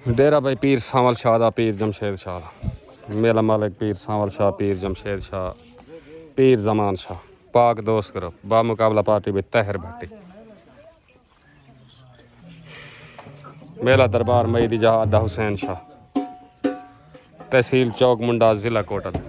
डेरा भाई पीर सांवल शाह पीर जमशेद शाह मेला मालिक पीर सांवल शाह पीर जमशेद शाह पीर जमान शाह पाक दोस्त करो बामुकाबला पार्टी में तहर भट्टी मेला दरबार मईदी जहाँ अड्डा हुसैन शाह तहसील चौक मुंडा जिला कोटल।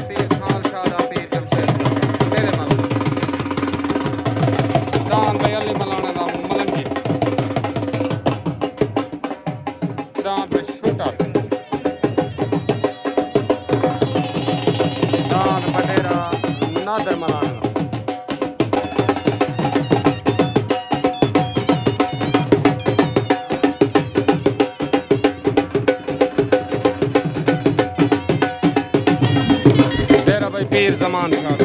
पीर सांवल शाह पीर जमशेद मेरे मल दान भाई अली मलाने दा मलंगी दान भाई शूटर दान बटेरा नादर मलाने दा पीर जमान शाह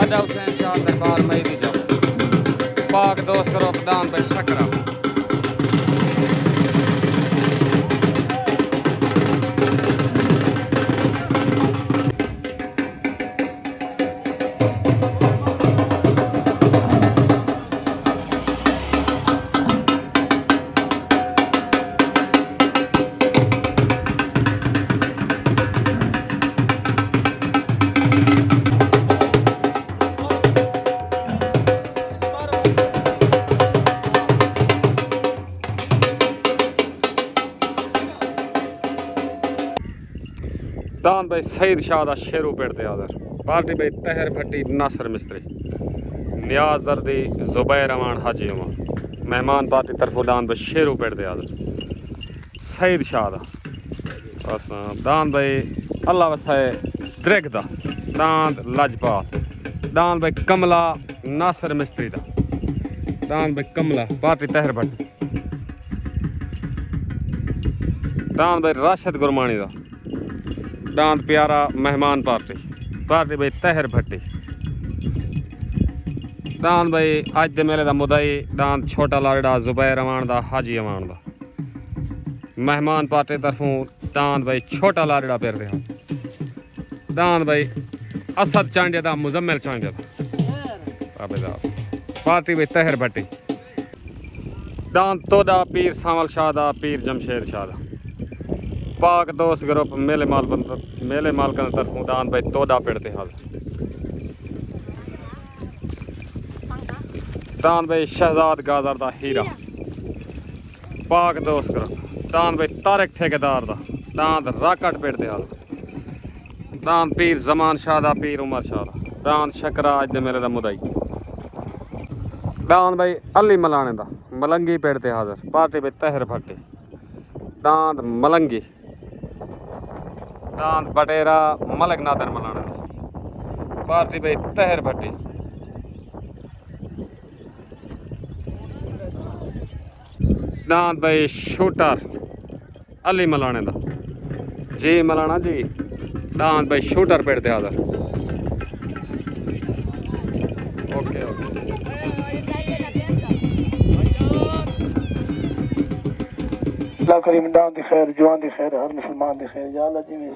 अड्डा हुसैन शाह दरबार मईदी जा पाक दोस्त करो दान भाई शकरा दान भाई सईद शाह शेरू पेड़ ते आदर पार्टी भाई तहर भट्टी नासर मिस्त्री नियाज जर्दी जुबैर अमान हाजी अमान मेहमान पार्टी तरफो दान भाई शेरू पेड़ ते आदर सईद शाह बस दान भाई अल्लाह वसाए द्रेग दा दान लजपात दान भाई कमला नासर मिस्त्री दा दान भाई कमला पार्टी तहर भट्टी दान भाई राशिद गुरमानी दा दांत प्यारा मेहमान पार्टी पार्टी भाई तहर भट्टी दांत भाई अज दे मेले दा मुदाई दांत छोटा लाड़ा जुबैर अमान दा हाजी अमान दा मेहमान पार्टी तरफों दांत भाई छोटा लाड़ा पेर रहा दांत भाई असद चांडिया दा मुजम्मिल चांडिया दा पार्टी भाई तहर भट्टी दांत तोदा पीर सांवल शाह दा पीर जमशेद शाह दा पाक दोस्त ग्रुप मेले मालकन तरफों दान भाई तोदा पेड़ते हाल दान भाई शहजाद गाजर दा हीरा पाक दोस्त ग्रुप दान भाई तारक ठेकेदार दा दान राकट पेड़ते हाल दान पीर जमान शाह दा पीर उमर शाह दा दान शकरा अज दे मेले दा मुदाई दान भाई अली मलाने दा मलंगी पेड़ते हाजर पार्टी भाई तहर भट्टी दांत मलंगी दांत बटेरा मलक नादर मलाना पार्टी भाई तहर भट्टी दांत भाई शूटर अली मलाने दा जी मलाना जी दांत भाई शूटर पेड़ते आदर ओके ओके करीम दान दी खैर जवान दी खैर हर मुसलमान दी खैर या अल्लाह जिवें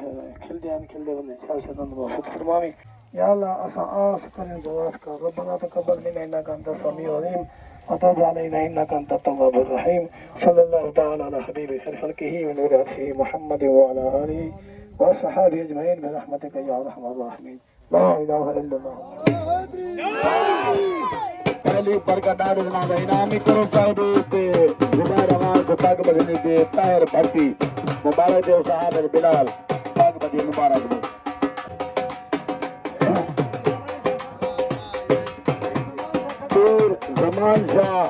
खिलदे बंदे शाशदन वफद फरमावी या अल्लाह असा आस करें दुआ कर रब्बना तकब्बल मिन्ना इन्नका अंतस समीउल अलीम वतब अलैना इन्नका अंतत तव्वाबुर रहीम सल्लल्लाहु तआला अला हबीबि खैर खल्किही व नूर अर्शिही मुहम्मद व अला आलिही व सहाबिही अजमईन बिरहमतिका या अरहमर राहिमीन ला इलाहा इल्लल्लाह पहली ऊपर का दाद जनाब इनामी करो साहब ते जुबैर अमान को पाक मदीने दे ताहिर भट्टी मुबारक देव साहब बिलाल पाक मदीने मुबारक दे पीर जमान शाह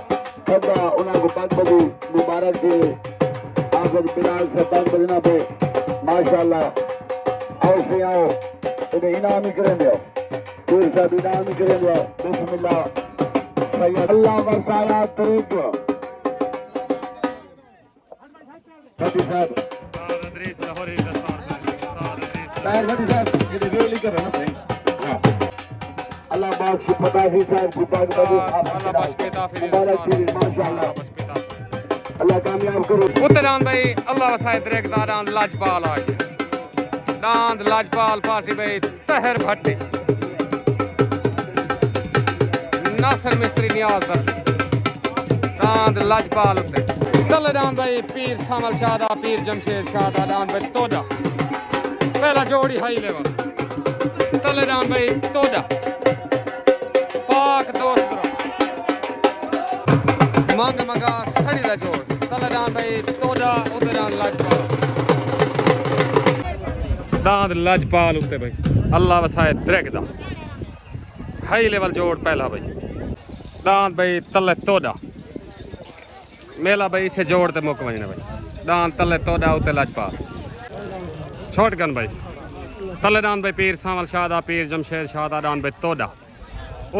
सदा उनको 5 बजे मुबारक दे आफत बिलाल से 5 बजना पे माशाल्लाह और से आओ इन्हें इनाम ही करें दो दूर साहब इनाम ही करें दो बिस्मिल्लाह सैयद अल्लाह वसाया तरीक फटी साहब ताहिर फटी साहब ये वीडियो लेकर रहना सही हां अल्लाह पाक फताही साहब की पाक अल्लाह बख्श के ताफीर माशाल्लाह अल्लाह कामयाब करो उत्तरान भाई अल्लाह वसायत रेखदा दांद लाजपाल आ गया दांद लाजपाल पार्टी भाई तहर भट्टी नासिर मिस्त्री नियाज दर्जी दांद लाजपाल उत्ते तले दांद भाई पीर सामल शादा पीर जमशेद शादा दांद भाई तोड़ा पहला जोड़ी हाई लेवल तले दांद भाई तोड़ा पाक दोस्त मंग मंगा सड़ी दा जोड़ तले दांद भाई तोड़ा उते दांद लाजपाल दांद लाजपाल उत्ते भाई अल्लाह वसाए द्रेगदा हाई लेवल जोड़ पहला भाई दांद भाई तले तोड़ा मेला भाई इसे जोड़ते मुक वजने भाई दांद तले तोड़ा उते लाजपाल छोटगन भाई तले दांद भाई पीर सामल शादा पीर जमशेद शादा दांद भाई तोड़ा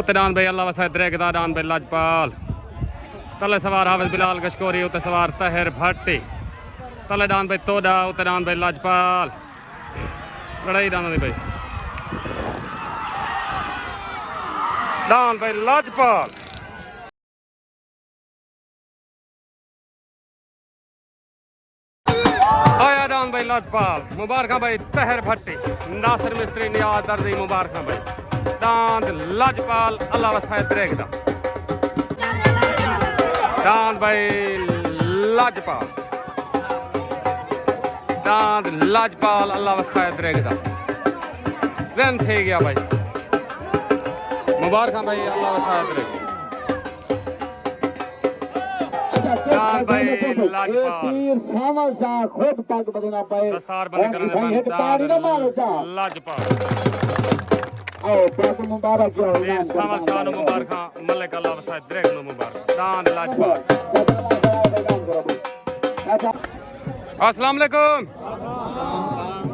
उते दांद भाई अल्लाह वसाए द्रेगदा दांद भाई लाजपाल तले सवार हाफिज बिलाल कशकोरी उते सवार तहर भट्टी तले दांद भाई तोड़ा उते दांद भाई लाजपाल लड़ाई दांद भाई दांद भाई लाजपाल आया दांद भाई लाजपाल मुबारक भाई तहर भट्टी नासिर मिस्त्री नियाज दर्जी मुबारक भाई दांद लाजपाल अल्लाह वसाए द्रेगदा दांद भाई लाजपाल दांद लाजपाल अल्लाह वसाए द्रेगदा वेन थे गया भाई मुबारक भाई अल्लाह वसाए द्रेगदा दांद भाई लाजपाल पीर सामल शाह खुद पाक बदना पाए दस्तार बंद करने दांद लाजपाल आओ पाक मुबारक हो पीर सामल शाह नु मुबारक मलिक अल्लाह वसाए द्रेग नु मुबारक दांद लाजपाल अस्सलाम वालेकुम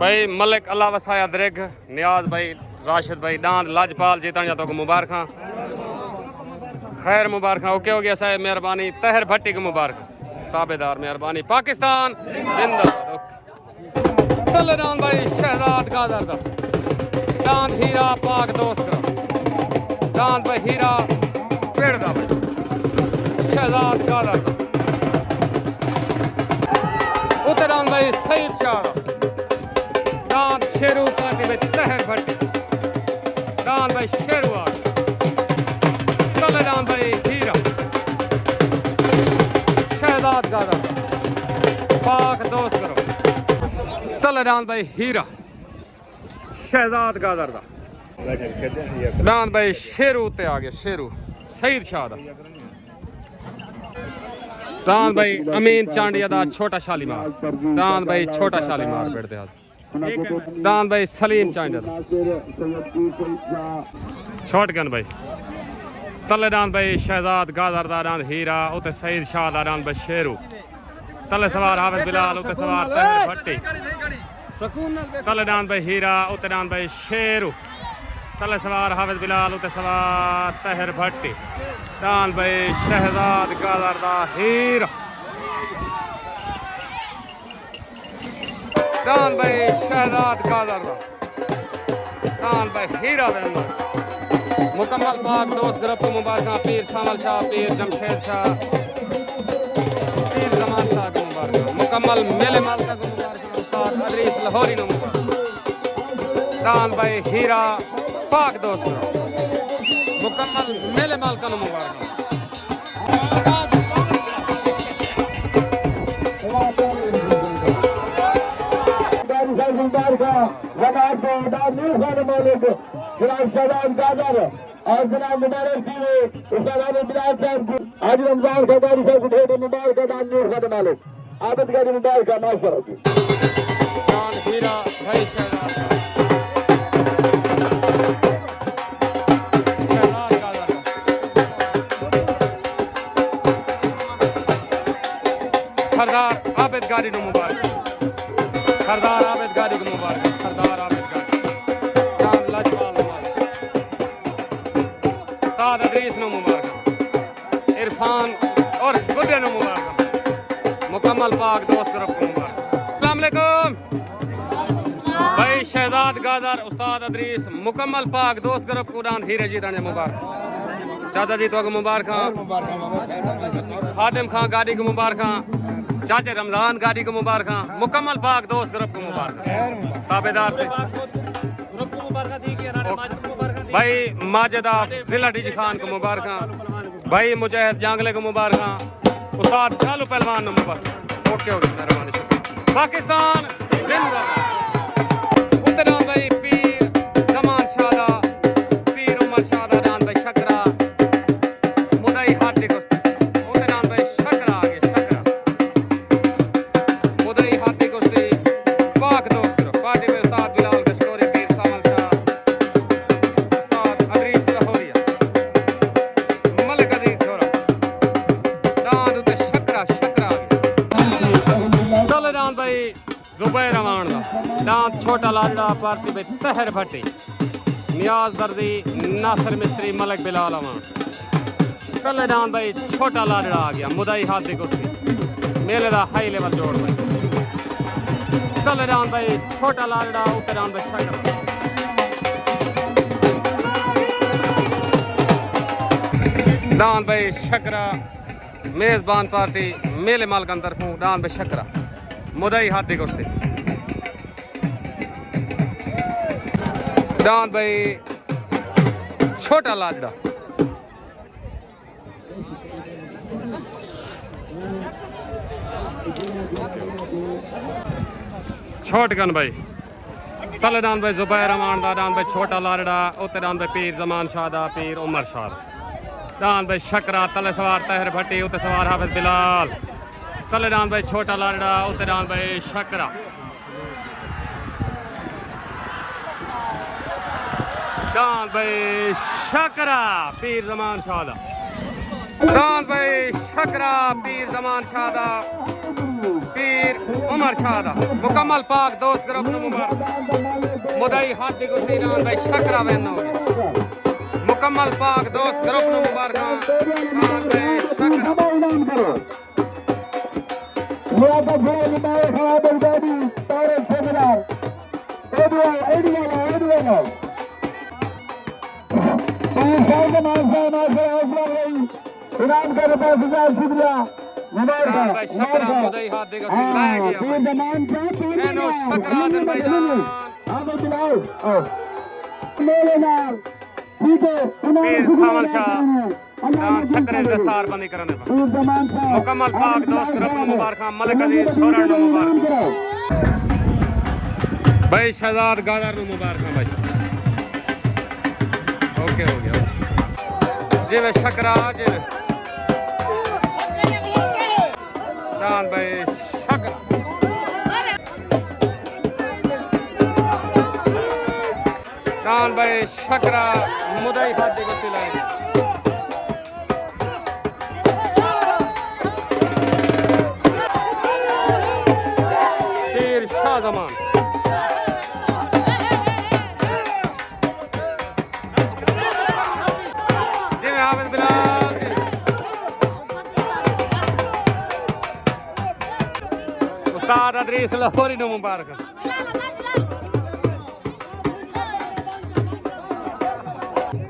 भाई मलिक अल्लाह वसाया द्रेग नियाज भाई राशिद भाई दांद लाजपाल जीतन जा तो मुबारक खैर मुबारक ओके हो गया साहब मेहरबानी तहर भट्टी को मुबारक ताबेदार मेहरबानी पाकिस्तान जिंदाबाद तले दांद भाई शहजाद गादर दा दांद हीरा पाक दोस्त का दांद भाई हीरा पेड़ दा भाई शहजाद गादर दा उते दांद भाई सईद शाह दा दांद शेरू पार्टी में तहर भट्टी दांद भाई शेरू आ तले दांद भाई हीरा शहजाद गादर दा पाक दोस्त करो तले दांद भाई हीरा शहजाद गादर दा दांद भाई शेरू ते आ गया शेरू सईद शाह दा दांद भाई अमीन चांडिया दा छोटा शालीमार दांद भाई छोटा शालीमार बैठते हाथ दांद भाई सलीम चांडिया दा छोटगन भाई तले दांद भाई शहजाद गादर दा दांद हीरा उते सईद शाह दा दांद भाई शेरू तले सवार हाफिज बिलाल उते सवार तहर भट्टी तले दांद भाई हीरा उते दांद भाई शेरू तले सवार हाफिज बिलाल उते सवार तहर भट्टी दांद भाई शहजाद गादर दा हीरा दांद भाई शहजाद गादर दा दांद भाई हीरा देना मुकम्मल पाक दोस्त ग्रुप मुबारक पीर सामल शाह पीर जमशेद शाह पीर जमान शाह को मुबारक मुकम्मल मेले मालका को मुबारक उस्ताद अदरीस लाहौरी नो मुबारक दांद भाई हीरा पाक दोस्त मुकम्मल मेले मालका नो मुबारक जनाब शहजाद गादर और जनाब मुबारक जी ने उस्ताद हाफिज बिलाल साहब को आज रमजान सरदारी साहब को ढेर मुबारक दान नूर का मालिक आबद का मुबारक माशा दान हीरा भाई शहजाद सरदार आबिद गारी नु मुबारक सरदार आबिद गारी को मुबारक सरदार आबिद गारी जान लजपाल मुबारक उस्ताद अदरीस नु मुबारक इरफान और गुड्डे नु मुबारक मुकम्मल पाक दोस्त ग्रुप को मुबारक अस्सलाम वालेकुम भाई शहजाद गादर उस्ताद अदरीस मुकम्मल पाक दोस्त ग्रुप को डान हीरे जी दाने मुबारक चाचा जी तो मुबारक खादिम खां गाड़ी को मुबारक चाचे रमजान गाड़ी को मुबारक मुकम्मल पाक दोस्त ग्रुप को मुबारक ताबेदार से भाई माजिदा जिला डीजी खान को मुबारक भाई मुजाहिद जांगले को मुबारक उस्ताद चालू पहलवान को मुबारक ओके हो गया मेहरबानी शुक्रिया पाकिस्तान जिंदाबाद उत्तरान भाई पीर जमान शादा पीर उमर शादा डान भाई शकरा मुदाई हाथी को उत्तरान भाई शकरा आगे शकरा मुदाई हाथी को पाक दोस्त पार्टी में उस्ताद बिलाल कशकोरी पीर सामल शाह उस्ताद अदरीस लाहौरिया मलिक अजीज छोरा डान उते शकरा शकरा चलो डान भाई जुबैर अमान डांस छोटा लाडा पार्टी में तहर भट्टी नियाज दर्दी नासिर मिस्त्री मलिक बिलाल अमान कल डांस भाई छोटा लाडा आ गया मुदाई हाथी कुश्ती मेले का हाई लेवल जोड़ भाई कल डांस भाई छोटा लाडा उत्तर डांस भाई शकरा डांस भाई शकरा मेजबान पार्टी मेले मालकन तरफों डांस भाई शकरा मुदाई हाथी कुश्ती डांस भाई छोटा लाडा छोटगन भाई तले डांस भाई जुबैर अमान दा डांस भाई छोटा लाडा उत्ते डांस भाई पीर जमान शाह दा पीर उमर शाह डांस भाई शकरा तले सवार तहर भट्टी उत्ते सवार हाफिज बिलाल तले डांस भाई छोटा लाडा उत्ते डांस भाई शकरा डांस भाई शकरा पीर जमान शादा डांस भाई शकरा पीर जमान शादा पीर उमर शादा मुकम्मल पाक दोस्त ग्रुप नु मुबारक मुदाई हाथी कुश्ती डांस भाई शकरा वेन हो मुकम्मल पाक दोस्त ग्रुप नु मुबारक डांस भाई शकरा भाई शकरा मुदाई हाथ देगा फिर लाया गया शकरा अज़रबैजान पीर सामल शाह शकरे दस्तार बंदी करने पर मुकम्मल पाक दोस्त ग्रुप मुबारक मलिक अजीज छोरा नु मुबारक भाई शहजाद गादर नु मुबारक भाई ओके हो गया जिवे शकरा जिवे डांस भाई शकरा डांस भाई शकरा मुदाई खाते को तिलाए पीर शाह जमान जिवे हाफिज बिलाल उस्ताद अदरीस लाहौरी नु मुबारक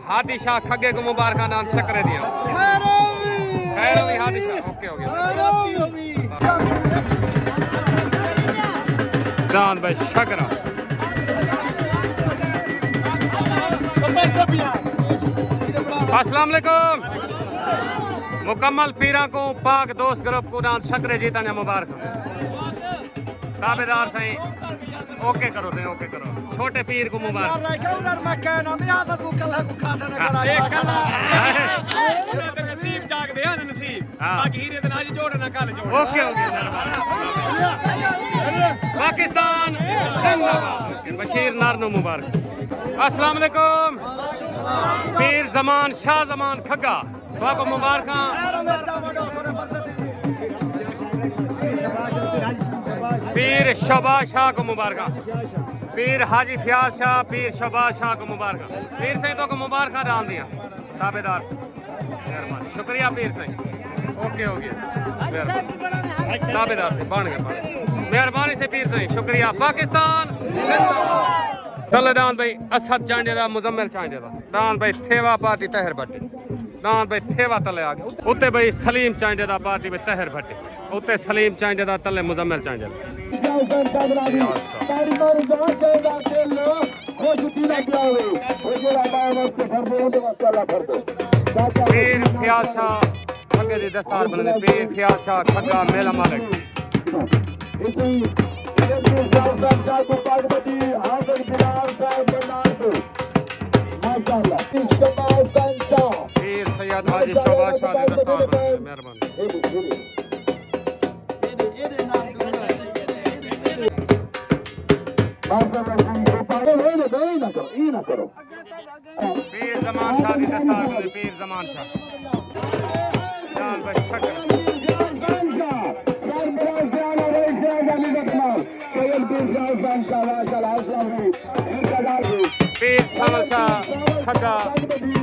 हाथी शाह खगे को मुबारक नाम शकरे दिया खैरवी हाथी शाह ओके हो गया डांस भाई शकरा अस्सलाम वालेकुम मुकम्मल पीरा को पाक दोस्त ग्रुप को डांस शकरे जीता मुबारक ताबेदार सही ओके करो सही ओके करो छोटे पीर को मुबारक ओके पाकिस्तान बशीर नारनो मुबारक अस्सलाम वालेकुम पीर जमान शाह जमान खग्गा मुबारक पीर शबाज शाह को मुबारक, पीर हाजी फयाज शाह, पीर शबाज शाह को मुबारक। पीर सही तो को मुबारक डाल दिया ताबेदार से, मेहरबानी शुक्रिया पीर सही। ओके हो गया ताबेदार से बन गया, मेहरबानी से पीर सही शुक्रिया। पाकिस्तान तले डांद भाई असद चांडे दा, मुजम्मिल चांडे दा, डांद भाई थेवा पार्टी तहर भट्टी, डांद भाई थेवा तले आ गया। उत्ते भाई सलीम चांडे दा पार्टी में तहर भट्टी, उत्ते सलीम चांडे दा तले मुजम्मिल चांडे दा। पीर फयाज शाह खग्गे दी दस्तार बने, पीर फयाज शाह खग्गा मेला मालिक। पीर सैयद हाजी शबाज शाह दी दस्तार बने, मेहरबानी। पीर जमान शाह दी दस्तार बने, पीर जमान शाह जान भाई शक्कर। पीर सामल शाह खग्गा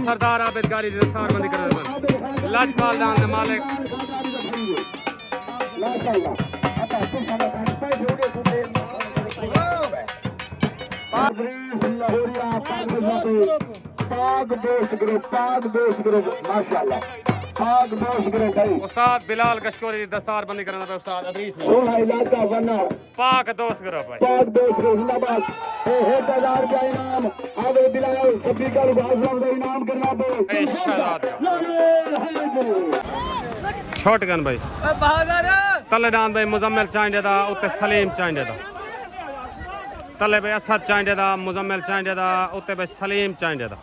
सरदार आबिद गारी दी दस्तार बंदी कर लाजपाल डांद दे मालिक। उस्ताद बिलाल कशकोरी दी दस्तार बंदी करना पे उस्ताद अदरीस पाक दोस्त ग्रुप भाई, पाक दोस्त ग्रुप जिंदाबाद। 1000 का इनाम आगे बिलाल स्पीकर आजम का इनाम करना पे छोट गन भाई तले डांद भाई मुजम्मिल चांडे दा, उत्ते सलीम चांडे दा, तले भाई असद चांडे दा, मुजम्मिल चांडे दा, उत्ते भाई सलीम चांडे दा,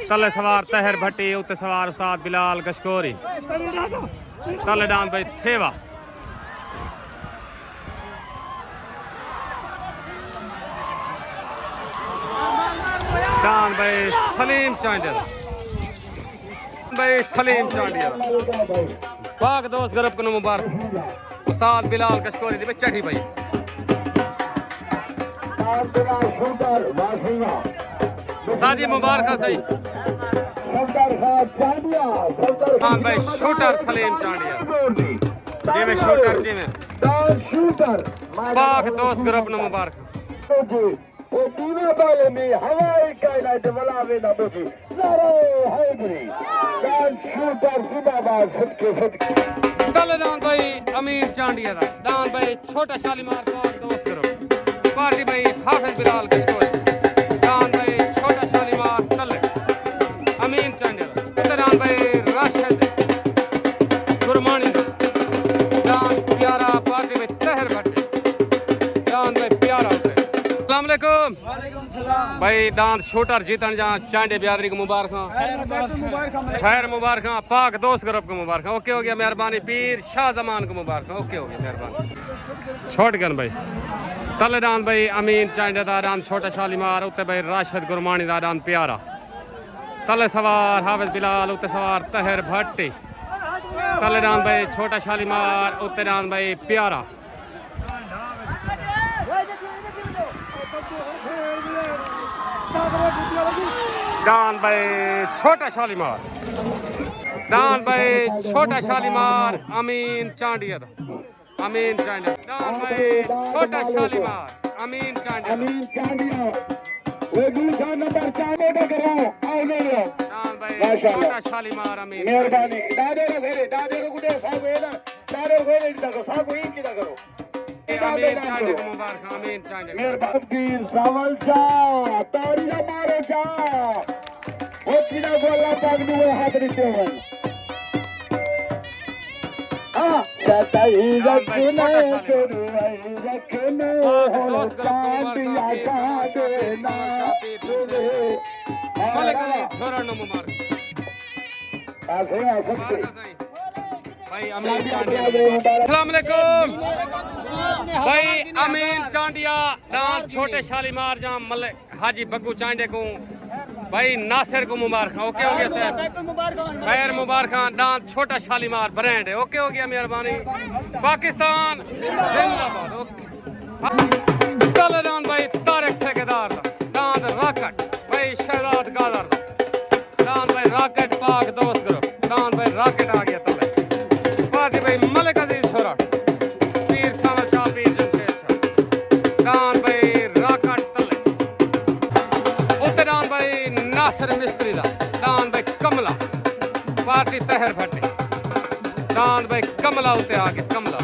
तले सवार तहर भट्टी, उत्ते सवार उस्ताद बिलाल कशकोरी, तले डांद भाई थेवा। डांद भाई सलीम चांडे दा, भाई सलीम चांडे दा पाक दोस्त ग्रुप को मुबारक। उस्ताद बिलाल कशकोरी दी चढ़ी भाई उस्ताद जी मुबारक सही। हाँ भाई शूटर सलीम चांडिया जी में शूटर जी में पाक दोस्त ग्रुप ने मुबारक। तले डांद भाई अमीर चांडिया दा, डांद भाई छोटा शालीमार पाक दोस्त ग्रुप पार्टी भाई हाफिज बिलाल कशकोरी, डांद भाई छोटा शालीमार तले अमीर चांडिया दा, डांद भाई राशिद गुरमानी दा, डांद प्यारा पार्टी में तहर भट्टी, डांद भाई प्यारा होते। अस्सलाम वालेकुम भाई डांद शूटर जीतन जहाँ चांडे बियादरी को मुबारक, खैर मुबारक, पाक दोस्त ग्रुप को मुबारक। ओके हो गया मेहरबानी। पीर शाह जमान को मुबारक। ओके हो गया मेहरबानी। छोट गन भाई तले डांद भाई अमीन चांडे दा, डांद छोटा शालीमार, उत्ते भाई राशिद गुरमानी दा, डांद प्यारा, तले सवार हाफिज बिलाल, उत्ते सवार तहर भट्टी, तले डांद भाई छोटा शालीमार, उत्ते डांद भाई प्यारा, डांद भाई छोटा शालीमार, डांद भाई छोटा शालीमार अमीन चांडिया दा, अमीन चांडिया, डांद भाई छोटा शालीमार अमीन चांडिया, अमीन चांडिया वो दूसरा नंबर 4 ऑर्डर करो आओ ले लो, डांद भाई छोटा शालीमार अमीन। मेहरबानी दादे रो गुडे साहब है ना, दादे घरे इधर साहब ही किधर करो अमीन चांडिया को मुबारक। अमीन चांडिया मेहरबानी। पीर सावल शाह तारी ना मारो जा वो किना बोला पाग दो हाथ रिटेवन हां सताई रखना करुई रखना हो चांदिया का देना मालिक छोरा नो मुबारक। आसे भाई अमीन चांडिया अस्सलाम वालेकुम भाई अमीन चांडिया डांस छोटे शालीमार जहाँ मल्ले हाजी बग्गू चांडे को भाई नासिर को मुबारक। ओके हो गया साहब खैर मुबारक। डांस छोटा शालीमार ब्रांड है। ओके हो गया मेहरबानी। पाकिस्तान जिंदाबाद। ओके तले दांद भाई तारक ठेकेदार दा दांद रॉकेट भाई शहजाद गादर दा दांद भाई रॉकेट पाक दोस्त करो दांद भाई रॉकेट आ गया तले पार्टी भाई मलिक अजीज छोरा पीर सामा शाह पीर जमशेद शाह दांद भाई रॉकेट तले उत्ते दांद भाई नासिर मिस्त्री दा दांद भाई कमला पार्टी तहर भट्टी दांद भाई कमला उत्ते आ गया कमला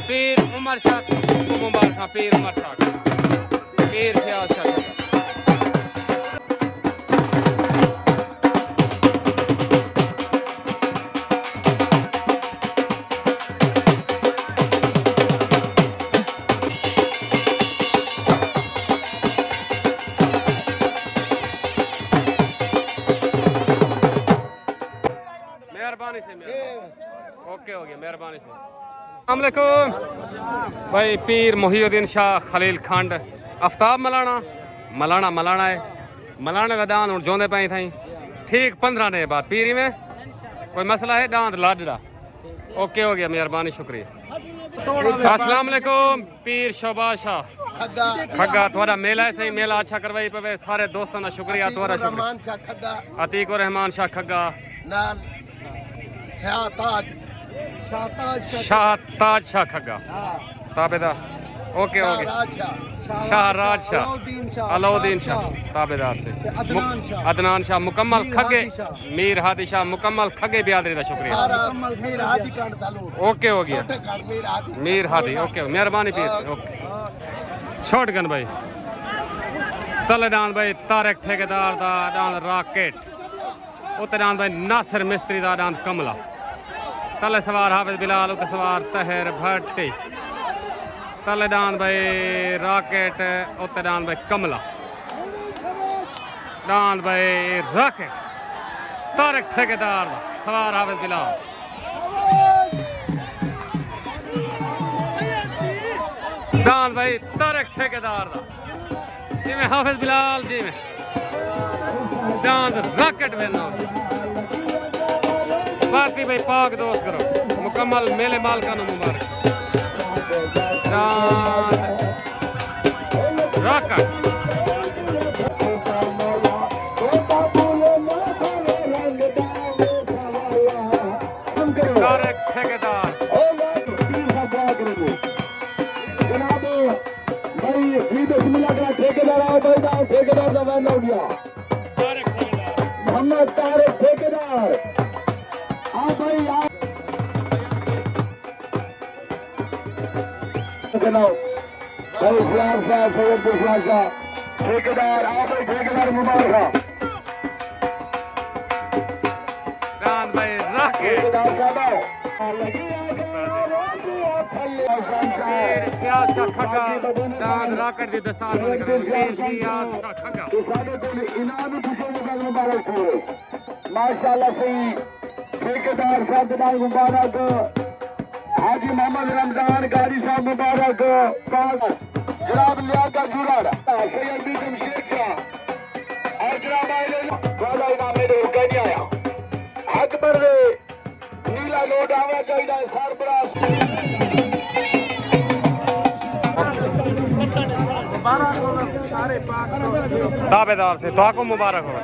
पीर उमर शाह पीर फयाज शाह मेहरबानी से ओके हो गया मेहरबानी से अस्सलामुअलैकुम भाई पीर मोहिउद्दीन शाह खलील खंड आफ्ताब मलाना मलाना मलाना है मलाने का दान हूँ जोंदे पाई थी ठीक 15 दिन बाद पीरी में कोई मसला है दांद लाडड़ा ओके हो गया मेहरबानी शुक्रिया अस्सलामुअलैकुम पीर शोबाज शाह खग्गा थोड़ा मेला है सही मेला अच्छा करवाई पे सारे दोस्तों का शुक्रिया थोड़ा शुक्रिया अतीक और रहमान शाह खग्गा शाहताज शाह खग्गा ताबेदार ओके ओके शाहराज शाह अलाउद्दीन शाह ताबेदार से अदनान शाह मुकम्मल खगे मीर हादी शाह मुकम्मल खगे बियादरी का शुक्रिया ओके हो गया मीर हादी ओके मेहरबानी पीर ओके शॉटगन भाई तले डांद भाई तारक ठेकेदार दा डांद रॉकेट उते डांद भाई नासिर मिस्त्री दा डांद कमला तले सवार हाफिज बिलाल उते सवार तहर भट्टी तले डांद भाई रॉकेट उते डांद भाई कमला डांद भाई रॉकेट तारक ठेकेदार सवार हाफिज बिलाल डांद भाई तारक ठेकेदार जी में हाफिज बिलाल जी में डांद रॉकेट में पार्टी भाई पाक दोस्त करो मुकम्मल मेले मालका नु मुबारक रॉकेट तारक ठेकेदार ठेकेदार मोहम्मद तारक ठेकेदार ठेकेदार आओ भाई ठेकेदार मुबारक दान भाई रख के प्याज शाह खगा दान राकड़ दी दस्तान प्याज शाह खगा माशाल्लाह सही ठेकेदार साहब मुबारक हाजी मोहम्मद रमजान गाड़ी साहब मुबारक जनाब लियाकत जुरार सैयद बीगम शेख और जनाब वाला इनाम मेरे रुके नहीं आया अकबर नीला लोड आवा चाहिए सरबराह सारे पाक ताबेदार से तो को मुबारक हो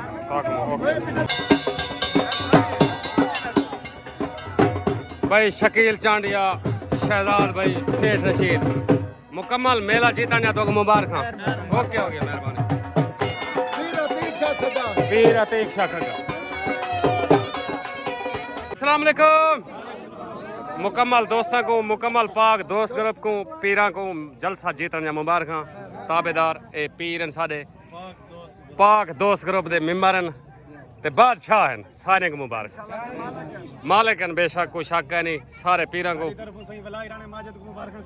भाई शकील चांडिया शहजाद भाई सेठ रशीद मुकम्मल मेला जीतने तो मुबारक ओके हो गया मेहरबानी पीर अतीक शाह खगा अस्सलाम वालेकुम मुकम्मल दोस्तों को मुकम्मल पाक दोस्त ग्रुप को पीरा को जलसा जीतने मुबारक ताबेदार ए पीर साडे पाक दोस्त ग्रुप दे मेंबर ते बादशाह हैं सारे को मुबारक मालिक हैं बेशक कोई शक है नहीं सारे पीरा को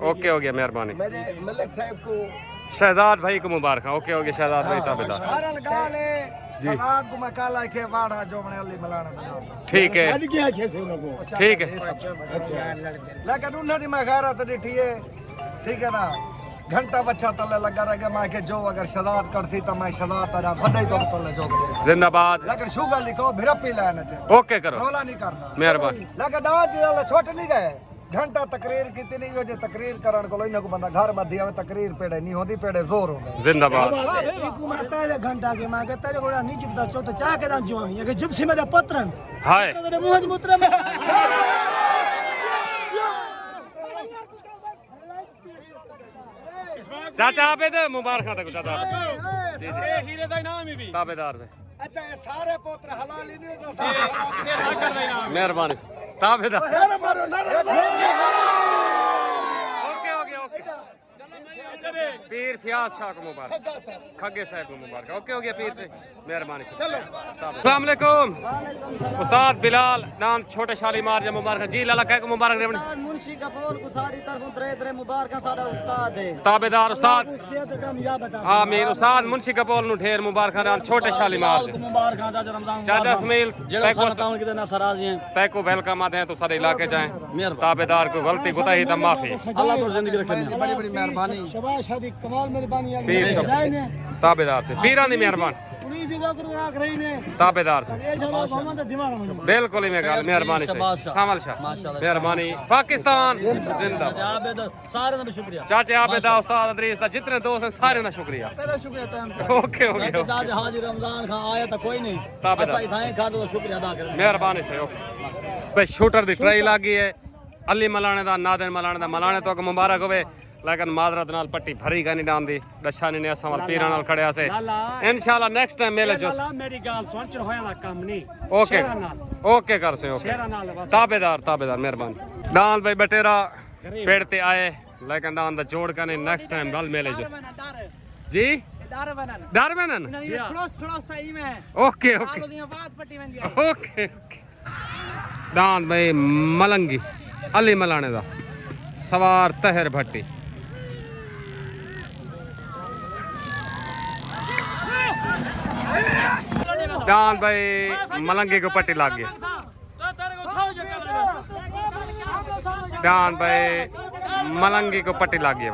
ओके हो गया मेहरबानी शहजाद भाई को मुबारक ओके हो गया शहजाद भाई ताबेदार ठीक है ठीक है ठीक है ना घंटा बच्चा तले लगा रहेगा मैं के जो अगर शहजाद करती तो मैं शहजाद तेरा बंदे तो तले जो जिंदाबाद लेकिन शुगर लिखो भिरपी लाने थे ओके करो रोला नहीं करना मेहरबानी लेकिन दाद जिला छोट नहीं गए घंटा तकरीर की नहीं हो जे तकरीर करण को इनको बंदा घर में दिया तकरीर पेड़े नहीं होती पेड़े जोर हो जिंदाबाद एक मैं पहले घंटा के मैं के तेरे कोड़ा नहीं जुबदा चो तो चाह के दान जुआमी ये जुबसी में पत्रन हाय मेरे मुंह मूत्र में चाचा आप दे मुबारक था कुछ चाचा जी जी हीरे दा इनाम भी ताबेदार से अच्छा ये सारे पुत्र हलाल ही नहीं होता मेहरबानी ताबेदार मारो ना ओके हो गया ओके पीर फियाज शाह को मुबारक खगे साहब को मुबारक ओके हो गया पीर से मेहरबानी से अस्सलाम वालेकुम उस्ताद बिलाल नाम छोटे शालीमार जे मुबारक जी लाला कह को मुबारक रे मुंशी कपूर को सारी तरफ दरे मुबारक सारा उस्ताद है ताबेदार उस्ताद सेहत कामयाब बता आमीन उस्ताद मुंशी कपूर नु ढेर मुबारक नाम छोटे शालीमार मुबारक चाचा रमजान चाचा इसमाइल जेड़ा सारा काम के ना सराज हैं तय को वेलकम आते हैं तो सारे इलाके जाएं ताबेदार को गलती गुताही तो माफी अल्लाह तो जिंदगी रखे बड़ी बड़ी मेहरबानी शाबाश शादी कमाल मेहरबानी पीर ताबेदार से पीरा दी मेहरबान ताबेदार से बिल्कुल ही मैं गल मेहरबानी से सामल शाह मेहरबानी पाकिस्तान जिंदाबाद सारे का शुक्रिया चाचे आबेदा उस्ताद अदरीस दा जितने दोस्त हैं सारे का शुक्रिया तेरा शुक्रिया टाइम ओके हो गया आज हाजी रमजान खान आया तो कोई नहीं ताबेदार ऐसा ही था तो शुक्रिया अदा कर मेहरबानी से ओके भाई शूटर दी ट्राई लगी है अली मलाने दा नादन मलाने तो मुबारक होवे लेकिन माजरत नाल पट्टी भरी का नहीं डांदी दशानी ने असां पीरा नाल खड़िया से इंशाल्लाह नेक्स्ट टाइम मेले जो मेरी गाल सुन च होया दा काम नहीं ओके ओके कर से ओके ताबेदार मेहरबानी दान भाई बटेरा पेड़ ते आए लेकिन दान दा जोड़ का नहीं नेक्स्ट टाइम दल मेले जो जी दारबनन थोड़ा सही में ओके ओके ओके दान भाई मलंगी अली मलाने दा सवार तहर भट्टी दान भाई मलंगी को पट्टी लाग गई दान भाई मलंगी को पट्टी लाग गई